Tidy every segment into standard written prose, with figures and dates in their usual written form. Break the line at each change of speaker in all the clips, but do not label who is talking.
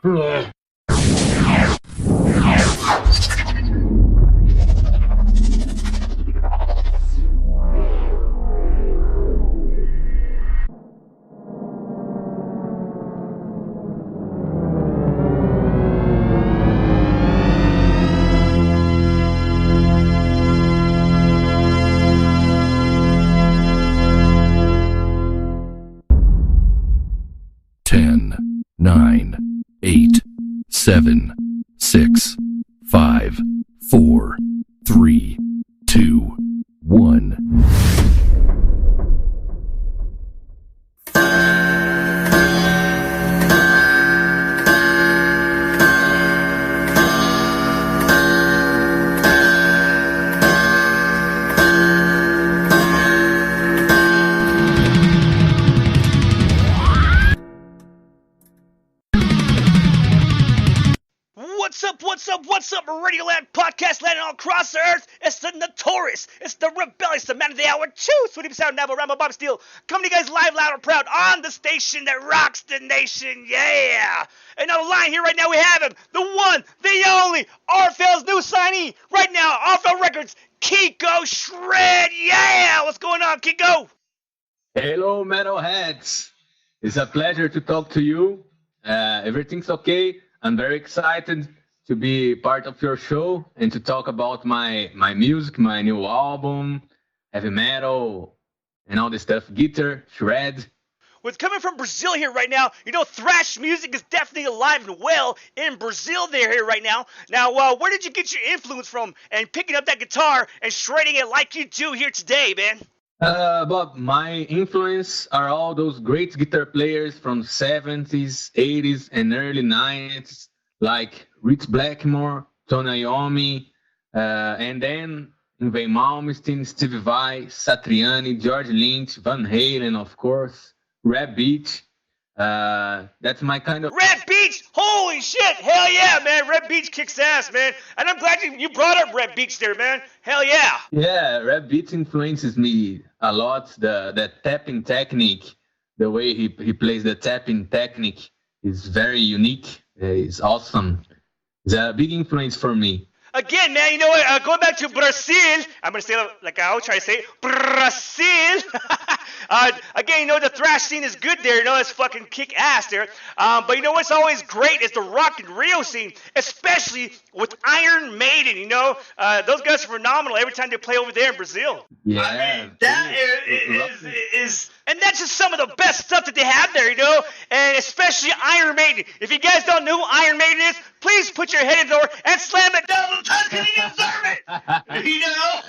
Ten, 9, 8, 7, 6, 5, 4, 3, 2, 1.
What's up, Radioland podcast landing all across the earth? It's the notorious, it's the rebellious, the man of the hour, Choose 20% Neville Rambo Bob Steele, coming to you guys live, loud, and proud on the station that rocks the nation, yeah! And on the line here right now we have him, the one, the only, RFL's new signee, right now, RFL Records, Kiko Shred, yeah! What's going on, Kiko?
Hello, metalheads! It's a pleasure to talk to you. Everything's okay. I'm very excited to be part of your show and to talk about my music, my new album, heavy metal, and all this stuff, guitar, shred.
Well, coming from Brazil here right now, you know, thrash music is definitely alive and well in Brazil here right now. Now, where did you get your influence from and picking up that guitar and shredding it like you do here today, man?
Bob, my influence are all those great guitar players from 70s, 80s, and early 90s, like Rich Blackmore, Tony Iommi, and then Yngwie Malmsteen, Stevie Vai, Satriani, George Lynch, Van Halen, of course, Rap Beach. That's my kind of...
Red Beach! Holy shit! Hell yeah, man! Red Beach kicks ass, man. And I'm glad you brought up Red Beach there, man. Hell yeah!
Yeah, Red Beach influences me a lot. The tapping technique, the way he plays the tapping technique is very unique. It's awesome. It's a big influence for me.
Again, man, you know what? Going back to Brazil, I'm going to say it like I always try to say it. Brazil! Again, you know, the thrash scene is good there. You know, it's fucking kick ass there. But you know what's always great is the rock and Rio scene, especially with Iron Maiden, you know. Those guys are phenomenal every time they play over there in Brazil.
Yeah.
I mean, that is and that's just some of the best stuff that they have there, you know, and especially Iron Maiden. If you guys don't know who Iron Maiden is, please put your head in the door and slam it down because you deserve it, you know?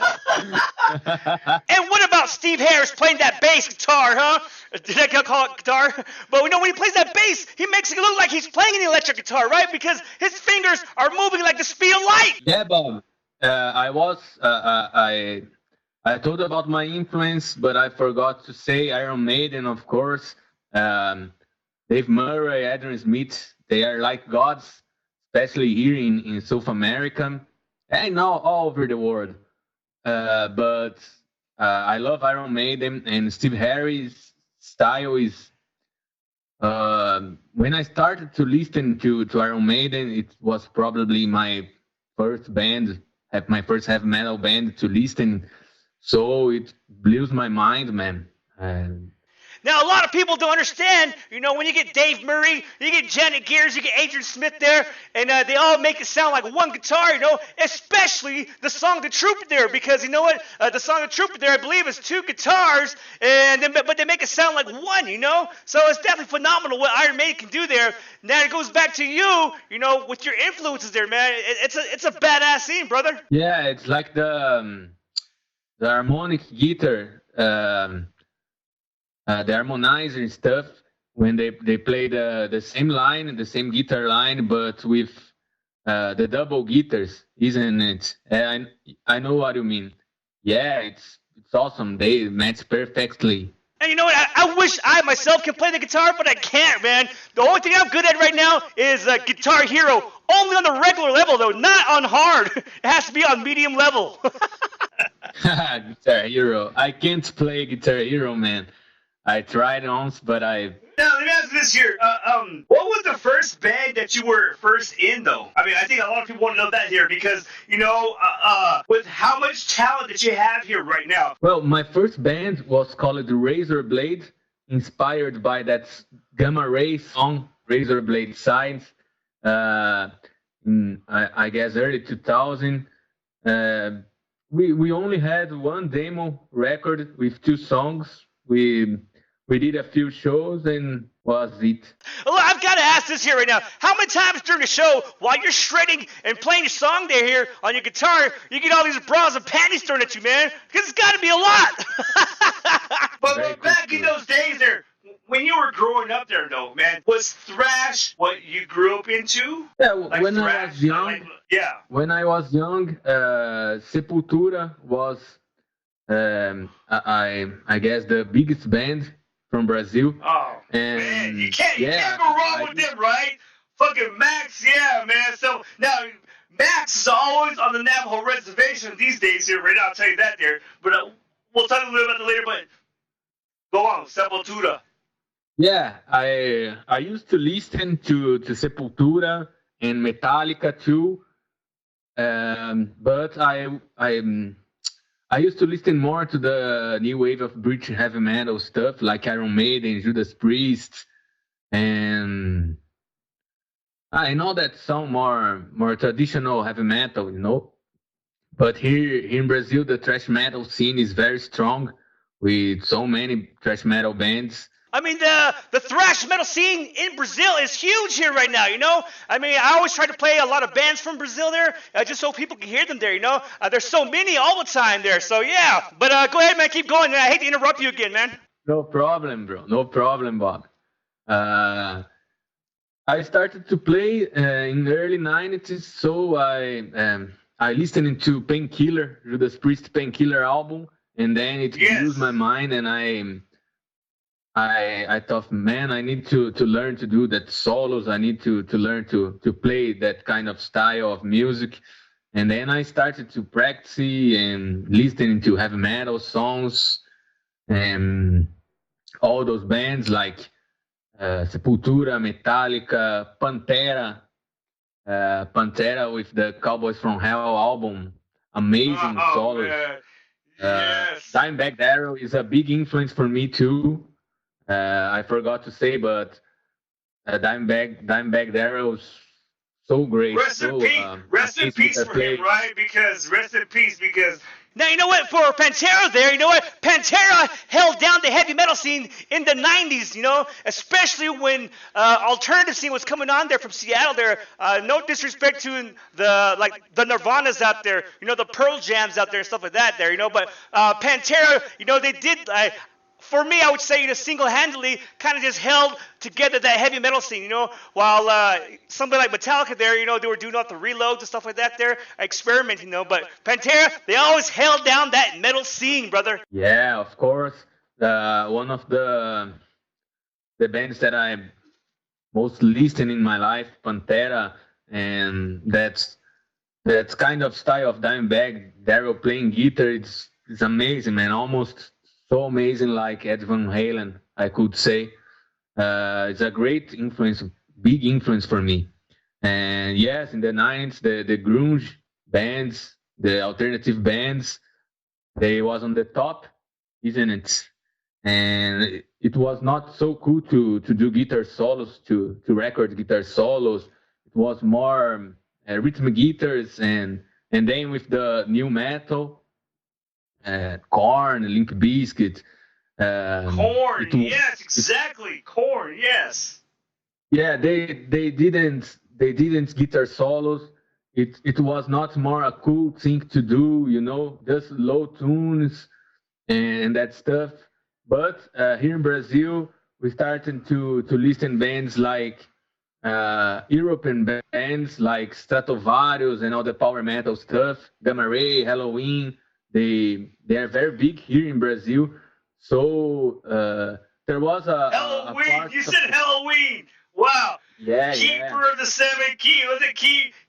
And what about Steve Harris playing that bass guitar, huh? Did I call it guitar? But we know when he plays that bass, he makes it look like he's playing an electric guitar, right? Because his fingers are moving like the speed of light.
Yeah, Bob. I told about my influence, but I forgot to say Iron Maiden, of course. Dave Murray, Adrian Smith, they are like gods, especially here in South America and now all over the world. But I love Iron Maiden, and Steve Harris' style is... when I started to listen to Iron Maiden, it was probably my first band, my first heavy metal band to listen. So it blows my mind, man.
Now, a lot of people don't understand, you know, when you get Dave Murray, you get Janet Gears, you get Adrian Smith there, and they all make it sound like one guitar, you know, especially the song The Troubadour, because you know what, the song The Troubadour, I believe, is two guitars, but they make it sound like one, you know, so it's definitely phenomenal what Iron Maiden can do there. Now, it goes back to you, you know, with your influences there, man. It's a badass scene, brother.
Yeah, it's like the harmonic guitar, the harmonizer and stuff, when they play the same line, the same guitar line, but with the double guitars, isn't it? I know what you mean. Yeah, it's awesome. They match perfectly.
And you know what? I wish I myself can play the guitar, but I can't, man. The only thing I'm good at right now is Guitar Hero. Only on the regular level, though, not on hard. It has to be on medium level.
Guitar Hero. I can't play Guitar Hero, man. I tried once, but I
Now, let me ask you this here. What was the first band that you were first in, though? I mean, I think a lot of people want to know that here because, with how much talent that you have here right now.
Well, my first band was called Razor Blade, inspired by that Gamma Ray song, Razor Blade Signs, in, I guess, early 2000. We only had one demo record with 2 songs. We did a few shows and was it.
Well, I've got to ask this here right now. How many times during the show, while you're shredding and playing your song there here on your guitar, you get all these bras and panties thrown at you, man? Because it's got to be a lot. but back in those days there, when you were growing up there, though, man, was thrash what you grew up into?
Yeah,
like
when
thrash,
I was young, When I was young, Sepultura was, I guess, the biggest band from Brazil.
Oh, and man, you can't go wrong with them, right? Fucking Max, yeah, man. So now Max is always on the Navajo reservation these days here, right now. I'll tell you that there. But we'll talk a little about that later. But go on, Sepultura.
Yeah, I used to listen to Sepultura and Metallica too, but I used to listen more to the new wave of British heavy metal stuff like Iron Maiden, Judas Priest, and I know that some more traditional heavy metal, But here in Brazil, the thrash metal scene is very strong with so many thrash metal bands.
I mean, the thrash metal scene in Brazil is huge here right now, I mean, I always try to play a lot of bands from Brazil there, just so people can hear them there, There's so many all the time there, so yeah. But go ahead, man, keep going. I hate to interrupt you again, man.
No problem, bro. No problem, Bob. I started to play in the early 90s, so I listened to Painkiller, Judas Priest Painkiller album, and then it used my mind, and I thought, man, I need to learn to do that solos. I need to learn to play that kind of style of music. And then I started to practice and listening to heavy metal songs and all those bands like Sepultura, Metallica, Pantera with the Cowboys from Hell album. Amazing solos.
Yes.
Dimebag Darrell is a big influence for me too. I forgot to say, but Dimebag Darrell's so great.
Rest in peace for him, right? Rest in peace because now you know what, for Pantera there, Pantera held down the heavy metal scene in the 90s, especially when alternative scene was coming on there from Seattle there. No disrespect to the Nirvanas out there, the Pearl Jams out there and stuff like that there, but Pantera, they did. For me, I would say, single-handedly kind of just held together that heavy metal scene, while somebody like Metallica there, they were doing all the reloads and stuff like that there, experimenting, but Pantera, they always held down that metal scene, brother.
Yeah, of course. One of the bands that I most listened in my life, Pantera, and that's kind of style of Dimebag Darrell playing guitar, it's amazing, man, almost so amazing like Ed Van Halen, I could say. It's a great influence, big influence for me. And yes, in the 90s, the grunge bands, the alternative bands, they was on the top, isn't it? And it was not so cool to do guitar solos, to record guitar solos. It was more rhythm guitars, and then with the new metal, Korn, Limp Bizkit.
Korn, yes, exactly. Korn, yes.
Yeah, they didn't guitar solos. It was not more a cool thing to do, just low tunes and that stuff. But here in Brazil, we started to listen bands like European bands like Stratovarius and all the power metal stuff, Gamma Ray, Halloween. They are very big here in Brazil. So there was
Halloween. You said Halloween. Wow.
Yeah.
Keeper of the Seven Keys. Was it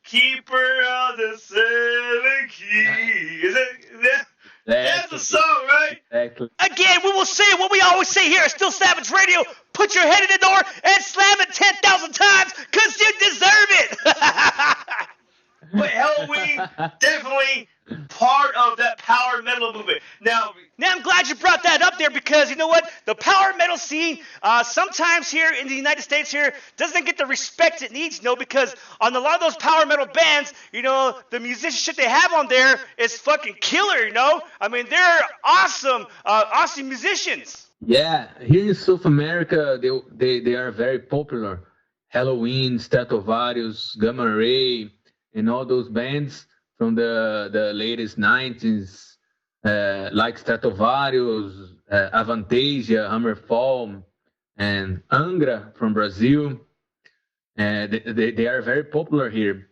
Keeper of the Seven Keys? Is it? That's the song, right?
Exactly.
Again, we will say what we always say here at Still Savage Radio. Put your head in the door and slam it 10,000 times because you deserve it. But Halloween, definitely part of that power metal movement. Now I'm glad you brought that up there because you know what? The power metal scene sometimes here in the United States here doesn't get the respect it needs, because on a lot of those power metal bands, the musicianship they have on there is fucking killer, I mean, they're awesome musicians.
Yeah, here in South America, they are very popular. Halloween, Stratovarius, Gamma Ray, and all those bands from the latest 90s, like Stratovarius, Avantasia, Hammerfall, and Angra from Brazil. They are very popular here.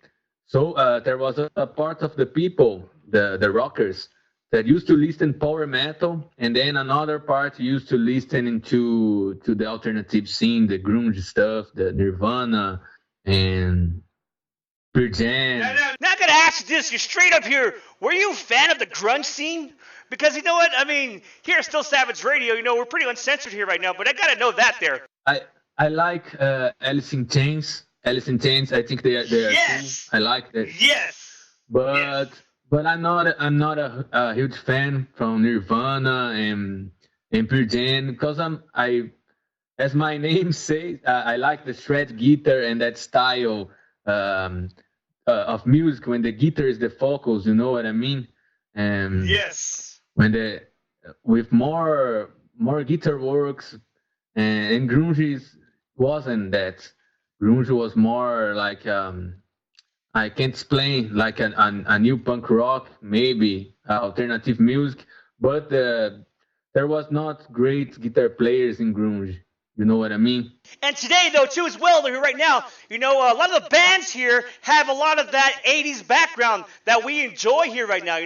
So there was a part of the people, the rockers, that used to listen power metal, and then another part used to listen to the alternative scene, the grunge stuff, the Nirvana, and Pearl Jam.
Now I gotta ask you this, you're straight up here. Were you a fan of the grunge scene? Because you know what, I mean, here at Still Savage Radio, we're pretty uncensored here right now, but I gotta know that there.
I like Alice in Chains. Alice in Chains, I think they are
yes!
cool. I like that.
Yes!
But I'm not a huge fan from Nirvana and Pearl Jam because as my name says, I like the shred guitar and that style of music when the guitar is the focus, you know what I mean?
Yes.
When with more guitar works, and grunge wasn't that. Grunge was more like I can't explain, like a new punk rock, maybe alternative music, but there was not great guitar players in grunge. You know what I mean?
And today, though, too, as well, right now, a lot of the bands here have a lot of that 80s background that we enjoy here right now,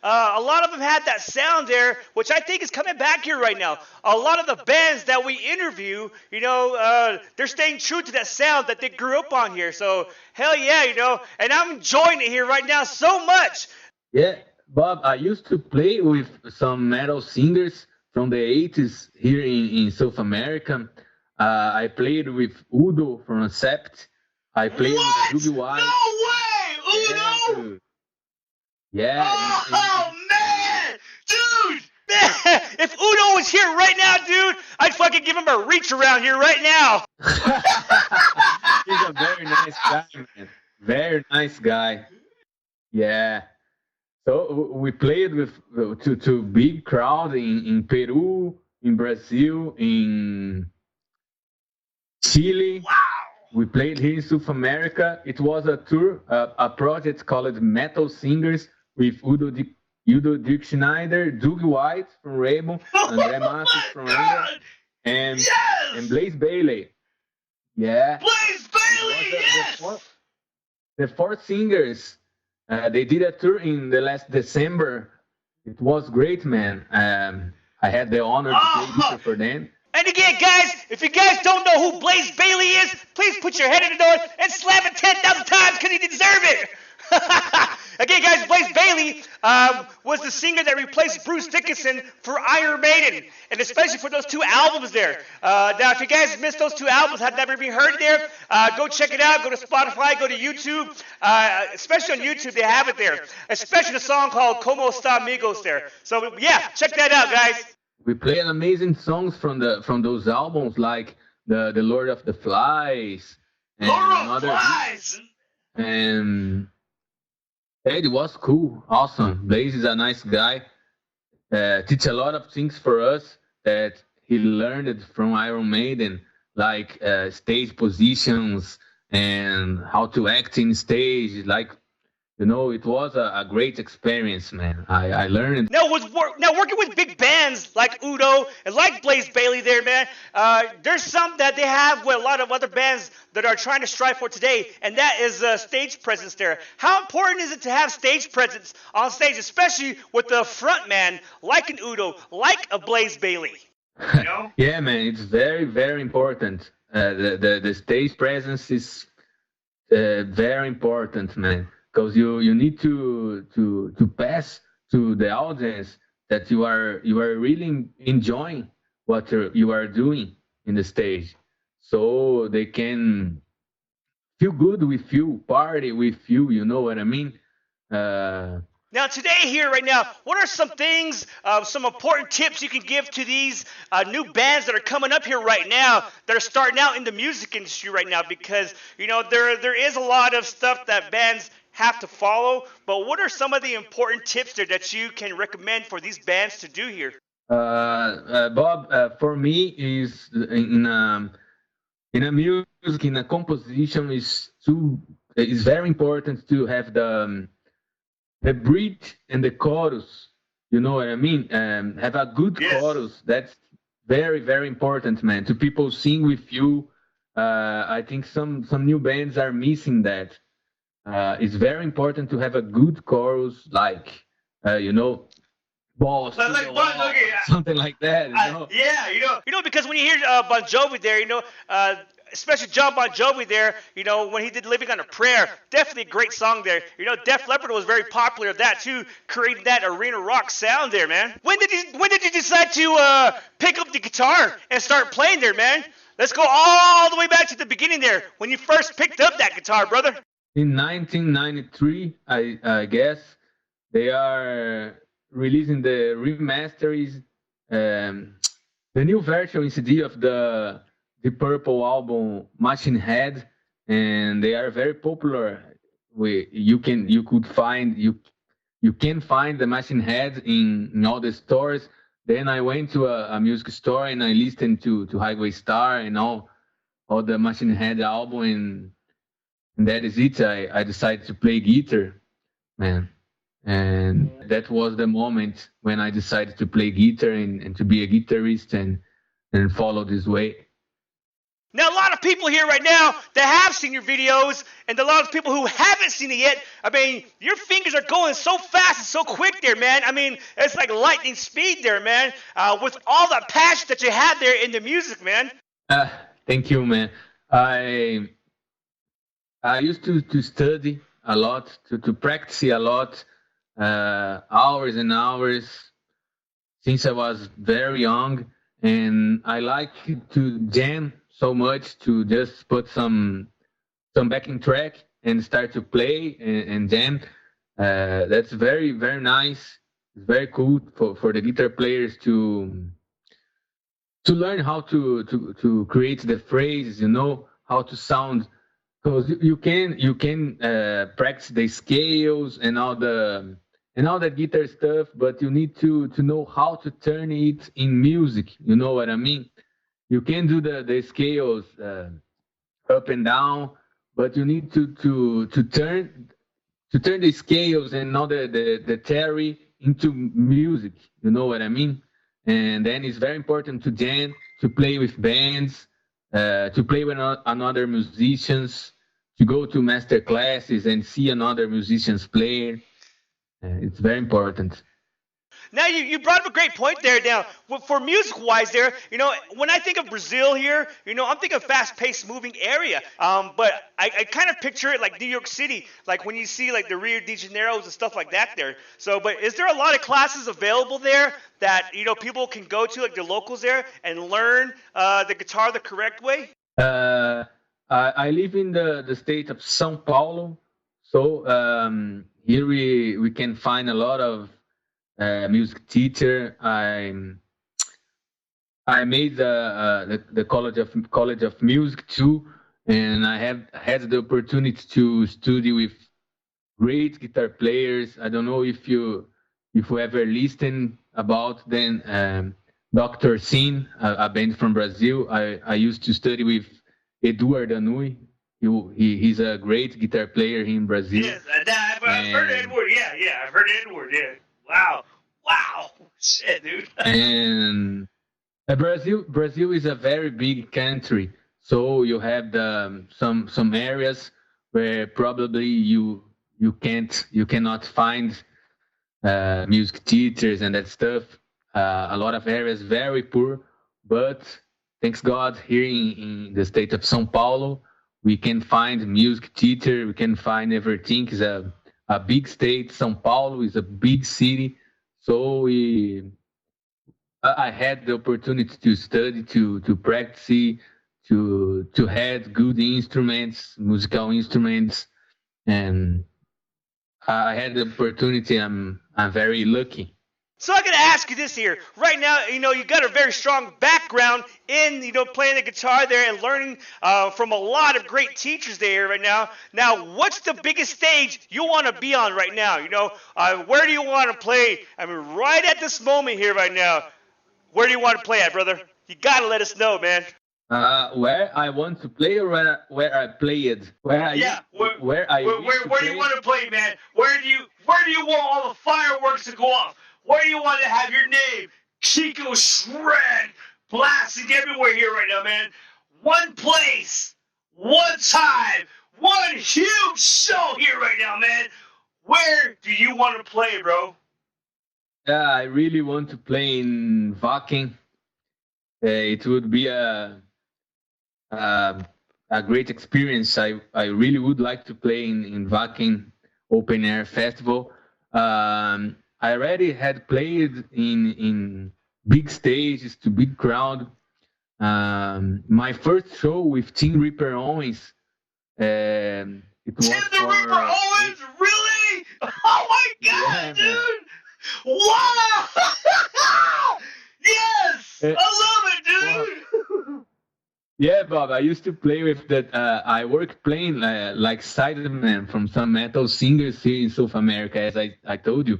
A lot of them had that sound there, which I think is coming back here right now. A lot of the bands that we interview, they're staying true to that sound that they grew up on here. So, hell yeah, and I'm enjoying it here right now so much.
Yeah, Bob, I used to play with some metal singers from the 80s here in South America. I played with Udo from Sept. I played with Ruby White.
No way! Udo?
Yeah.
Oh, man! Dude! Man, if Udo was here right now, dude, I'd fucking give him a reach around here right now.
He's a very nice guy, man. Very nice guy. Yeah. So we played with to big crowd in Peru, in Brazil, in Chile.
Wow!
We played here in South America. It was a tour, a project called Metal Singers with Udo Dirk Schneider, Doug White from Rainbow, André Matos from Angra, and Blaze Bailey. Yeah.
Blaze Bailey, yes!
The four singers. They did a tour in the last December. It was great, man. I had the honor to play guitar for them.
And again, guys, if you guys don't know who Blaze Bailey is, please put your head in the door and slam it 10,000 times because you deserve it. Again, guys, Blaze Bailey was the singer that replaced Bruce Dickinson for Iron Maiden, and especially for those two albums there. Now, if you guys missed those two albums, have never even heard it there, go check it out. Go to Spotify, go to YouTube. Especially on YouTube, they have it there. Especially the song called Como Esta Amigos there. So, yeah, check that out, guys.
We played amazing songs from those albums, like the Lord of the Flies. And
Lord of Flies!
And it was cool, awesome. Blaze is a nice guy. Teach a lot of things for us that he learned from Iron Maiden, like stage positions and how to act in stage. Like, it was a great experience, man. I learned.
Now, working with big bands like Udo and like Blaze Bailey there, man, there's some that they have with a lot of other bands that are trying to strive for today, and that is stage presence there. How important is it to have stage presence on stage, especially with the front man like an Udo, like a Blaze Bailey?
Yeah, man, it's very, very important. The stage presence is very important, man. Because you need to pass to the audience that you are really enjoying what you are doing in the stage, so they can feel good with you, party with you. You know what I mean? Uh,
Now, today, here, right now, what are some things, some important tips you can give to these new bands that are coming up here right now, that are starting out in the music industry right now? Because, there is a lot of stuff that bands have to follow, but what are some of the important tips there that you can recommend for these bands to do here?
Bob, for me, is in a music, in a composition, is very important to have the bridge and the chorus. You know what I mean? Have a good
Yes.
chorus. That's very, very important, man. To people sing with you. I think some new bands are missing that. It's very important to have a good chorus, like you know, balls to
Like,
the
but,
wall,
okay,
something like that. You know?
yeah, because when you hear Bon Jovi there, especially John Bon Jovi there, when he did "Living on a Prayer," definitely a great song there. Def Leppard was very popular of that too, creating that arena rock sound there, man. When did you decide to pick up the guitar and start playing there, man? Let's go all the way back to the beginning there, when you first picked up that guitar, brother.
In 1993, I guess they are releasing the remasters, the new version in CD of the Purple album Machine Head, and they are very popular. You can find the Machine Head in all the stores. Then I went to a music store and I listened to Highway Star and all the Machine Head album, and that is it. I decided to play guitar, man. And that was the moment when I decided to play guitar and to be a guitarist and follow this way.
Now, a lot of people here right now that have seen your videos, and a lot of people who haven't seen it yet, I mean, your fingers are going so fast and so quick there, man. I mean, it's like lightning speed there, man, with all the passion that you had there in the music, man.
Thank you, man. I used to study a lot, to practice a lot, hours and hours since I was very young, and I like to jam so much, to just put some backing track and start to play and jam. That's very, very nice. It's very cool for the guitar players to learn how to create the phrases, how to sound, because you can practice the scales and all the guitar stuff, but you need to know how to turn it in music. You know what I mean? You can do the scales up and down, but you need to turn the scales and all the theory into music. You know what I mean? And then it's very important to jam, to play with bands, to play with another musicians, to go to master classes and see another musicians play. It's very important.
Now, you brought up a great point there. Now, for music-wise there, when I think of Brazil here, I'm thinking fast-paced moving area. But I kind of picture it like New York City, like when you see like the Rio de Janeiro's and stuff like that there. So, but is there a lot of classes available there that, people can go to, like the locals there, and learn the guitar the correct way?
I live in the state of São Paulo, so here we can find a lot of music teacher. I made the college of music too, and I have had the opportunity to study with great guitar players. I don't know if you ever listened about them. Dr. Sin, a band from Brazil. I used to study with Eduardo Danui. He's a great guitar player here in Brazil.
Yes, I've heard Edward. Yeah, I've heard Edward. Yeah. Wow, shit, dude.
And Brazil is a very big country, so you have some areas where probably you cannot find music teachers and that stuff. A lot of areas very poor, but thanks God, here in the state of São Paulo, we can find music teacher. We can find everything. It's a big state. São Paulo is a big city, So I had the opportunity to study, to practice, to have good instruments, musical instruments, and I had the opportunity. I'm very lucky.
So I gotta ask you this here. Right now, you got a very strong background in, playing the guitar there and learning from a lot of great teachers there right now. Now, what's the biggest stage you want to be on right now? Where do you want to play? I mean, right at this moment here right now, where do you want to play at, brother? You gotta let us know, man.
Where I want to play or where I played? Where I
Yeah, where
play?
you want to play, man? Where do you want all the fireworks to go off? Where do you want to have your name, Kiko Shred, blasting everywhere here right now, man? One place, one time, one huge show here right now, man. Where do you want to play, bro?
Yeah, I really want to play in Wacken. It would be a great experience. I really would like to play in Wacken Open Air Festival. I already had played in big stages to big crowd. My first show with Tim Ripper Owens. It was
Tim the Ripper Owens, really? Oh my God,
yeah,
dude! Wow! Yes, I love it, dude.
Wow. Yeah, Bob, I used to play with that. I worked playing like sideman from some metal singers here in South America, as I told you.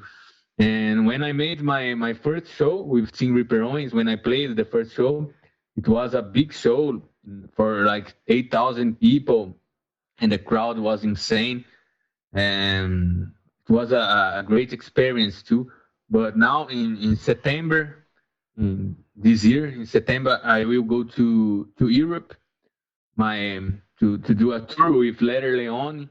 And when I made my first show with Tim Ripper Owens, when I played the first show, it was a big show for like 8,000 people, and the crowd was insane. And it was a great experience too. But now in September, this year in September, I will go to Europe, to do a tour with Letter Leone.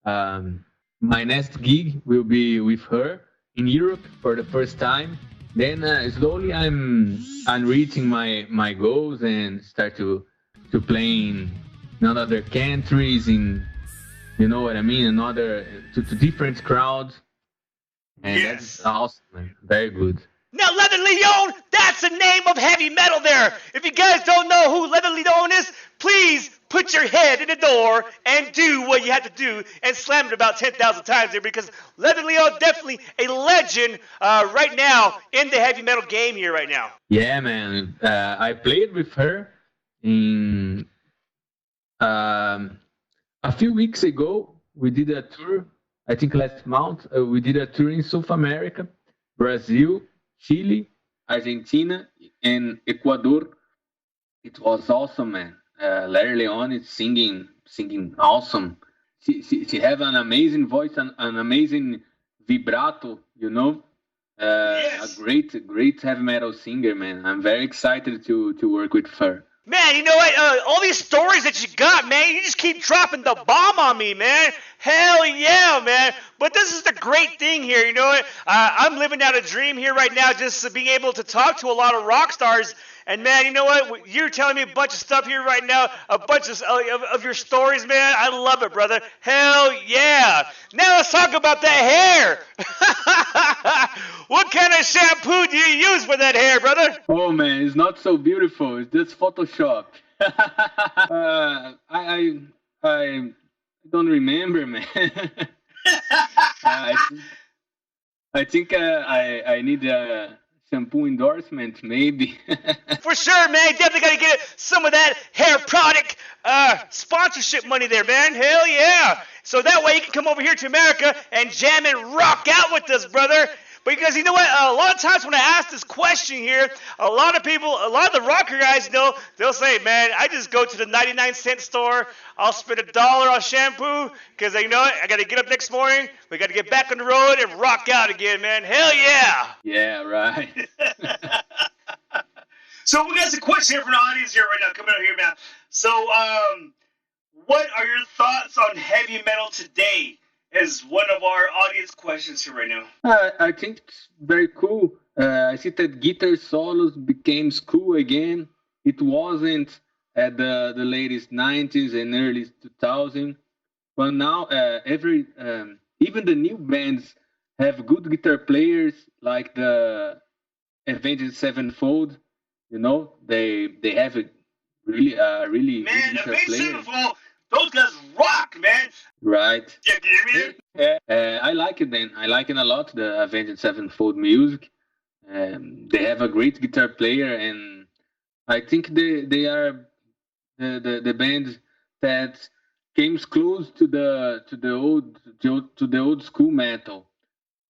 My next gig will be with her in Europe for the first time. Then slowly I'm reaching my goals and start to play in other countries, in, you know what I mean, to different crowds. And
Yes.
That's awesome, man. Very good.
Now, Leather Leone, that's the name of heavy metal there. If you guys don't know who Leather Leone is, please put your head in the door and do what you have to do and slam it about 10,000 times there, because Leather Leone definitely a legend right now in the heavy metal game here right now.
Yeah, man. I played with her in a few weeks ago. We did a tour. I think last month we did a tour in South America, Brazil, Chile, Argentina, and Ecuador. It was awesome, man. Larry Leon is singing awesome. She have an amazing voice, an amazing vibrato, you know.
Yes.
A great heavy metal singer, man. I'm very excited to work with her.
Man, you know what? All these stories that you got, man, you just keep dropping the bomb on me, man. Hell yeah, man. But this is the great thing here, you know what? I'm living out a dream here right now, just being able to talk to a lot of rock stars. And, man, you know what? You're telling me a bunch of stuff here right now, a bunch of your stories, man. I love it, brother. Hell yeah. Now let's talk about that hair. What kind of shampoo do you use for that hair, brother?
Oh, man, it's not so beautiful. It's just Photoshop. I don't remember, man. I think I need a shampoo endorsement, maybe.
For sure, man. Definitely got to get some of that hair product sponsorship money there, man. Hell yeah. So that way you can come over here to America and jam and rock out with us, brother. Because you know what? A lot of times when I ask this question here, a lot of the rocker guys know, they'll say, man, I just go to the 99-cent store. I'll spend $1 on shampoo because, you know what? I got to get up next morning. We got to get back on the road and rock out again, man. Hell yeah.
Yeah, right.
So we got some questions here from the audience here right now. Coming out here, man. So what are your thoughts on heavy metal today? Is one of our audience questions here right now.
I think it's very cool. I see that guitar solos became cool again. It wasn't at the latest 90s and early 2000s. But now even the new bands have good guitar players like the Avenged Sevenfold. You know, they have a really good
Man,
guitar
Avenged
player.
Sevenfold, those guys rock, man.
Right.
Yeah, can you hear me?
Yeah, I like it. Then I like it a lot. The Avenged Sevenfold music. They have a great guitar player, and I think they are the band that came close to the old school metal.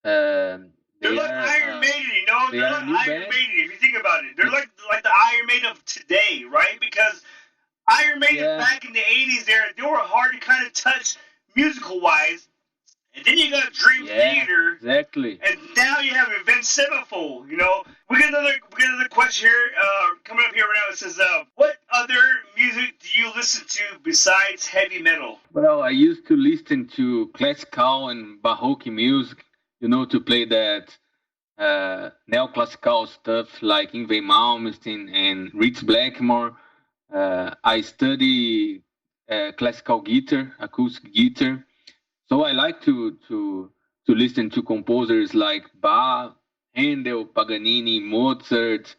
They're
They
like
are
Iron Maiden, you know.
they
They're
are a
like
new
Iron
band.
Maiden. If you think about it, they're like the Iron Maiden of today, right? Because Iron Maiden
Yeah,
back in the '80s, they were hard to kind of touch musical wise. And then you got Dream
yeah,
Theater,
exactly.
and now you have Avenged Sevenfold. You know, we got another question here coming up here right now. It says, "What other music do you listen to besides heavy metal?"
Well, I used to listen to classical and baroque music, you know, to play that neoclassical stuff like Ingve Malmsteen and Rich Blackmore. I study classical guitar, acoustic guitar, so I like to listen to composers like Bach, Handel, Paganini, Mozart,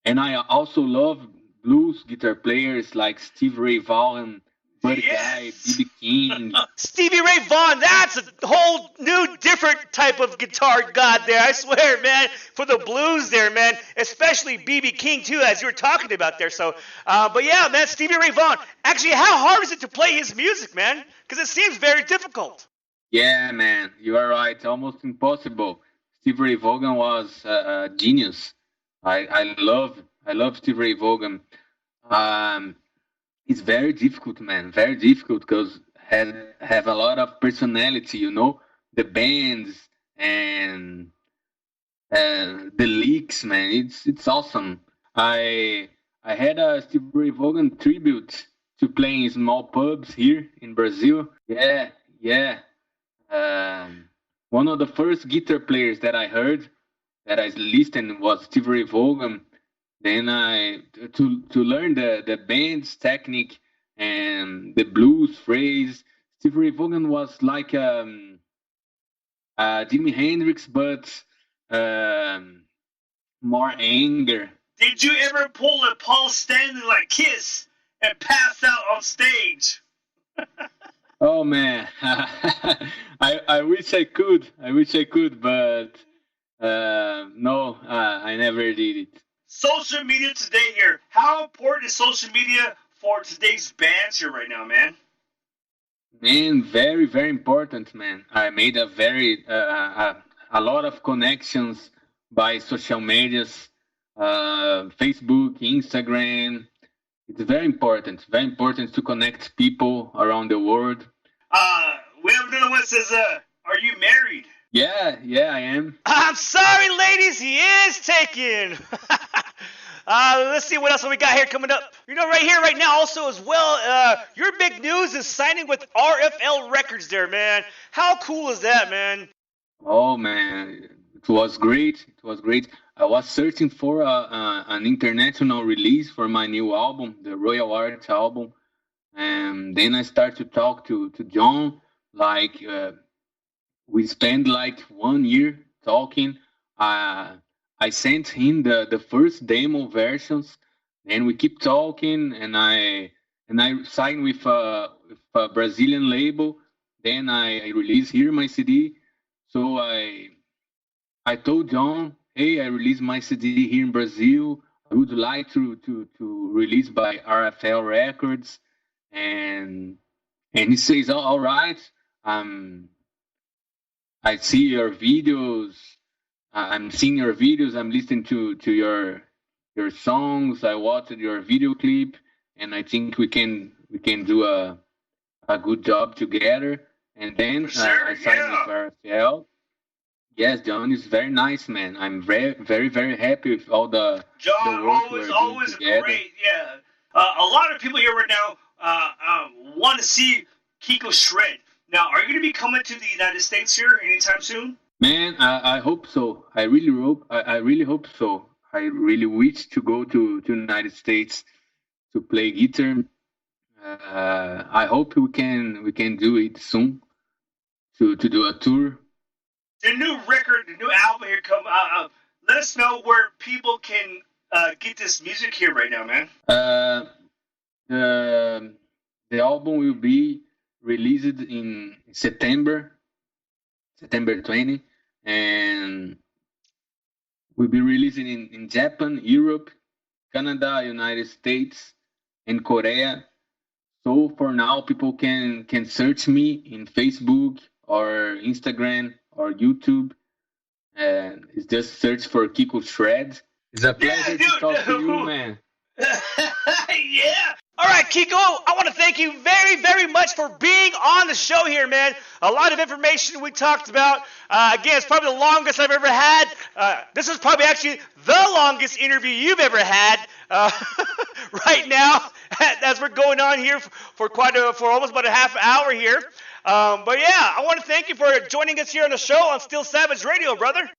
and I also love blues guitar players like Steve Ray Vaughan, Buddy Guy,
Yes.
B.B. King.
Stevie Ray Vaughan, that's a whole new, different type of guitar god there. I swear, man, for the blues there, man, especially B.B. King too, as you were talking about there. So, but yeah, man, Stevie Ray Vaughan. Actually, how hard is it to play his music, man? Because it seems very difficult.
Yeah, man, you are right. Almost impossible. Steve Ray Vaughan was a genius. I love Steve Ray Vaughan. Um, it's very difficult, man. Very difficult because have a lot of personality. You know, the bands and the leaks, man. It's awesome. I had a Steve Ray Vaughan tribute to play in small pubs here in Brazil. Yeah, yeah. One of the first guitar players that I heard that I listened was Steve Ray Vaughan. Then I to learn the band's technique and the blues phrase. Steve Ray Vaughan was like Jimi Hendrix, but um, more anger.
Did you ever pull a Paul Stanley like Kiss and pass out on stage?
Oh man, I wish I could. I wish I could, but no, I never did it.
Social media today here. How important is social media for today's bands here right now, man?
Man, very very important, man. I made a lot of connections by social medias, Facebook, Instagram. It's very important to connect people around the world.
We have another one that says, are you married?
Yeah, I am.
I'm sorry, ladies, he is taken. Let's see what else we got here coming up. You know, right here, right now, also as well, your big news is signing with RFL Records there, man. How cool is that, man?
Oh man, it was great. It was great. I was searching for an international release for my new album, the Royal Arts album, and then I started to talk to John. Like we spent like 1 year talking. I sent him the first demo versions, and we keep talking. And I signed with a Brazilian label. Then I released here my CD. So I told John, hey, I released my CD here in Brazil. I would like to release by RFL Records, and he says, oh, all right. I see your videos. I'm seeing your videos. I'm listening to your songs. I watched your video clip, and I think we can do a good job together. And then
Sure,
I signed
yeah.
with RFL. Yes, John is very nice, man. I'm very very happy with all the
John,
work we're doing
always
together.
great, yeah. A lot of people here right now want to see Kiko shred. Now, are you going to be coming to the United States here anytime soon?
Man, I hope so. I really hope so. I really wish to go to United States to play guitar. I hope we can do it soon to do a tour.
the new record, the new album here come out. Let us know where people can get this music here right now, man.
The album will be released in September 20, and will be releasing in Japan, Europe, Canada, United States, and Korea. So for now, people can search me in Facebook or Instagram or YouTube, and it's just search for Kiko Shred. It's a pleasure to talk to you, man.
Yeah. All right, Kiko, I want to thank you very, very much for being on the show here, man. A lot of information we talked about. Again, it's probably the longest I've ever had. This is probably actually the longest interview you've ever had right now, as we're going on here for almost about a half hour here. But yeah, I want to thank you for joining us here on the show on Still Savage Radio, brother.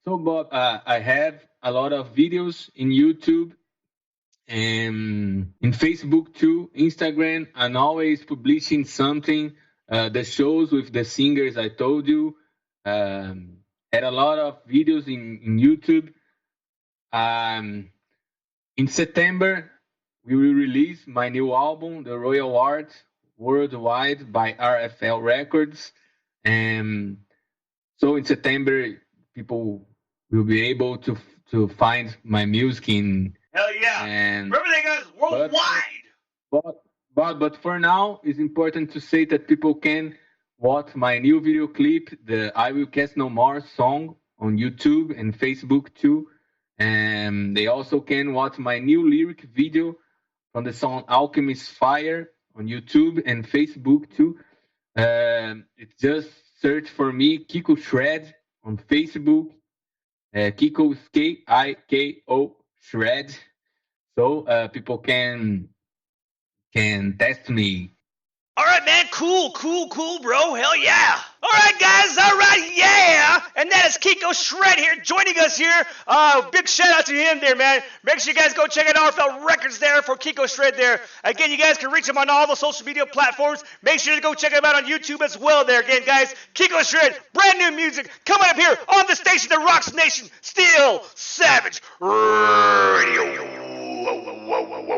So, Bob, I have a lot of videos in YouTube and in Facebook too, Instagram. I'm always publishing something. The shows with the singers I told you. Had a lot of videos in YouTube. In September, we will release my new album, The Royal Art, worldwide by RFL Records. And so in September, people will be able to find my music in.
Hell yeah! And everything is worldwide.
But for now, it's important to say that people can watch my new video clip, the "I Will Cast No More" song, on YouTube and Facebook too. And they also can watch my new lyric video from the song "Alchemist Fire" on YouTube and Facebook too. It's just search for me, Kiko Shred, on Facebook. Kiko is Kiko Shred. So people can test me.
All right, man. Cool, bro. Hell yeah. All right, guys. All right, yeah. And that is Kiko Shred here, joining us here. Big shout out to him there, man. Make sure you guys go check out RFL Records there for Kiko Shred there. Again, you guys can reach him on all the social media platforms. Make sure to go check him out on YouTube as well there. Again, guys, Kiko Shred, brand new music coming up here on the station that rocks nation, Still Savage Radio. Whoa.